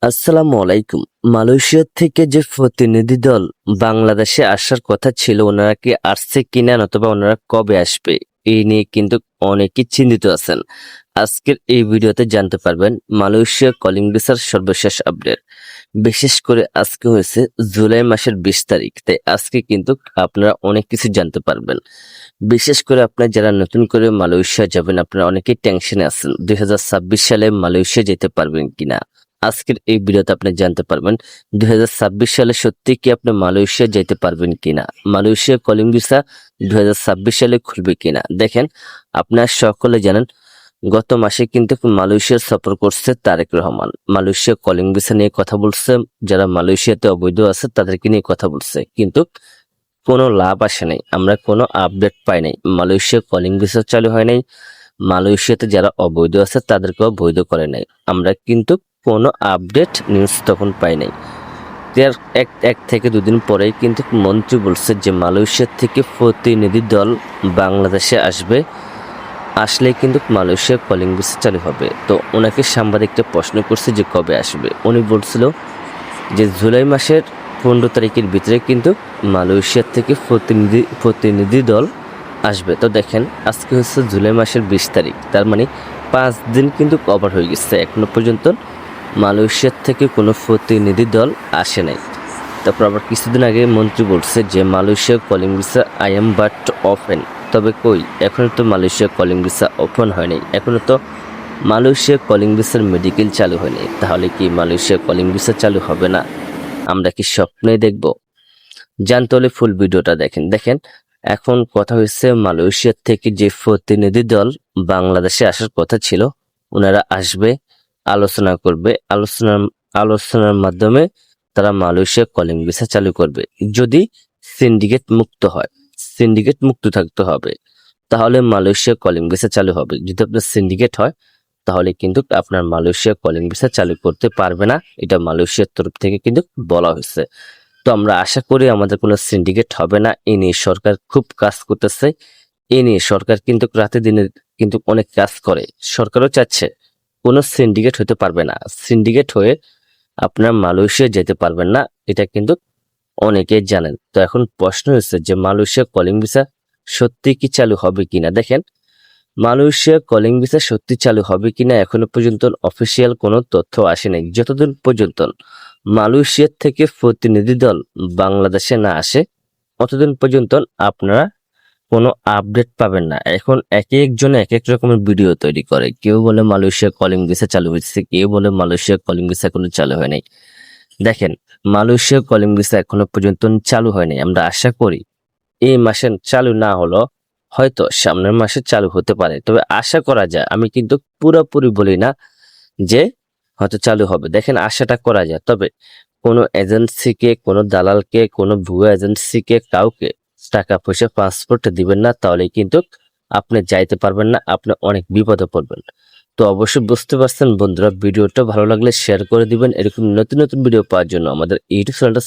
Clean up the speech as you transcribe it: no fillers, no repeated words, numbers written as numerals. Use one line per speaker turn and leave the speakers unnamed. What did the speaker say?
আসসালামু আলাইকুম। মালয়েশিয়া থেকে যে প্রতিনিধি দল বাংলাদেশে আসার কথা ছিল, ওনারা কি আসছে কিনা অথবা ওনারা কবে আসবে, এই নিয়ে কিন্তু অনেকেই চিন্তিত আছেন। আজকের এই ভিডিওতে জানতে পারবেন মালয়েশিয়া কলিং ভিসার সর্বশেষ আপডেট। বিশেষ করে আজকে হয়েছে জুলাই মাসের 20 তারিখ, তাই আজকে কিন্তু আপনারা অনেক কিছু জানতে পারবেন। বিশেষ করে আপনারা যারা নতুন করে মালয়েশিয়া যাবেন, আপনারা অনেকেই টেনশনে আছেন 2026 সালে মালয়েশিয়া যেতে পারবেন কিনা। আজকের এই ভিডিওতে আপনি জানতে পারবেন 2026 সালে সত্যি কি আপনি মালয়েশিয়া যেতে পারবেন কিনা, মালয়েশিয়া কলিং ভিসা 2026 সালে খুলবে কিনা। দেখেন, আপনারা সকলে জানেন গত মাসে কিন্তু মালয়েশিয়া সফর করছে Tarique Rahman. Malaysia calling visa নিয়ে কথা বলছে, যারা মালয়েশিয়াতে অবৈধ আছে তাদেরকে নিয়ে কথা বলছে, কিন্তু কোনো লাভ আসে নাই, আমরা কোনো আপডেট পাই নাই। মালয়েশিয়া কলিং ভিসা চালু হয় নাই, মালয়েশিয়াতে যারা অবৈধ আছে তাদেরকেও বৈধ করে নাই। আমরা কিন্তু কোনো আপডেট নিউজ তখন পাই নাই। এর এক থেকে দুদিন পরেই কিন্তু মন্ত্রী বলছে যে মালয়েশিয়া থেকে প্রতিনিধি দল বাংলাদেশে আসবে, আসলে কিন্তু মালয়েশিয়া কলিং ভিসা চালু হবে। তো ওনাকে সাংবাদিকটা প্রশ্ন করছে যে কবে আসবে, উনি বলছিল যে জুলাই মাসের 15 তারিখের ভিতরে কিন্তু মালয়েশিয়া থেকে প্রতিনিধি দল আসবে। তো দেখেন, আজকে হচ্ছে জুলাই মাসের 20 তারিখ, তার মানে 5 দিন কিন্তু কভার হয়ে গেছে, এখনো পর্যন্ত মালয়েশিয়া থেকে কোনো প্রতিনিধি দল আসে নাই। তারপর আবার কিছুদিন আগে মন্ত্রী বলছে যে Malaysia calling visa I am but open, তবে কই, এখনো তো মালয়েশিয়া কলিং ভিসা ওপেন হয়নি, এখনো তো মালয়েশিয়া কলিং ভিসার মেডিকেল চালু হয়নি। তাহলে কি মালয়েশিয়া কলিং ভিসা চালু হবে না? আমরা কি স্বপ্নে দেখব? জানতে হলে ফুল ভিডিওটা দেখেন। এখন কথা হচ্ছে মালয়েশিয়া থেকে যে প্রতিনিধি দল বাংলাদেশে আসার কথা ছিল, ওনারা আসবে, আলোচনা করবে, আলোচনার মাধ্যমে তারা মালয়েশিয়া কলিং ভিসা চালু করবে। যদি সিন্ডিকেট মুক্ত হয়, সিন্ডিকেট মুক্ত থাকতে হবে, তাহলে মালয়েশিয়া কলিং ভিসা চালু হবে। যদি আপনার সিন্ডিকেট হয়, তাহলে কিন্তু আপনার মালয়েশিয়া কলিং ভিসা চালু করতে পারবে না, এটা মালয়েশিয়ার তরফ থেকে কিন্তু বলা হয়েছে। তো আমরা আশা করি আমাদের কোনো সিন্ডিকেট হবে না। এ নিয়ে সরকার খুব কাজ করতেছে, এ নিয়ে সরকার কিন্তু রাতে দিনে কিন্তু অনেক কাজ করে। সরকারও চাচ্ছে কোনো সিন্ডিকেট হতে পারবে না, সিন্ডিকেট হয়ে আপনার মালয়েশিয়া যেতে পারবেন না, এটা কিন্তু অনেকেই জানেন। তো এখন প্রশ্ন হচ্ছে যে মালয়েশিয়া কলিং ভিসা সত্যি কি চালু হবে কিনা। দেখেন, মালয়েশিয়া কলিং ভিসা সত্যি চালু হবে কিনা এখনো পর্যন্ত অফিসিয়াল কোনো তথ্য আসে নাই। যতদিন পর্যন্ত মালয়েশিয়া থেকে প্রতিনিধি দল বাংলাদেশে না আসে, অতদিন পর্যন্ত আপনারা কোনো আপডেট পাবেন না। এখন এক একজন এক এক রকমের ভিডিও তৈরি করে, কেউ বলে মালয়েশিয়া কলিং ভিসা চালু হয়েছে, কেউ বলে মালয়েশিয়া কলিং ভিসা এখনো চালু হয় নাই। দেখেন, মালয়েশিয়া কলিং ভিসা এখনো পর্যন্ত চালু হয় নাই। আমরা আশা করি এই মাসে চালু না হলো হয়তো সামনের মাসে চালু হতে পারে, তবে আশা করা যায়। আমি কিন্তু পুরোপুরি বলি না যে হয়তো চালু হবে। দেখেন, আশাটা করা যায়, তবে কোনো এজেন্সিকে, কোনো দালালকে, কোনো ভুয়া এজেন্সিকে কাউকে টাকা পয়সা পাসপোর্ট দিবেন না, তাহলে কিন্তু আপনি যাইতে পারবেন না, আপনি অনেক বিপদে পড়বেন। তো অবশ্যই বুঝতে পারছেন বন্ধুরা, ভিডিওটা ভালো লাগলে শেয়ার করে দিবেন। এরকম নতুন নতুন ভিডিও পাওয়ার জন্য আমাদের ইউটিউব চ্যানেলটা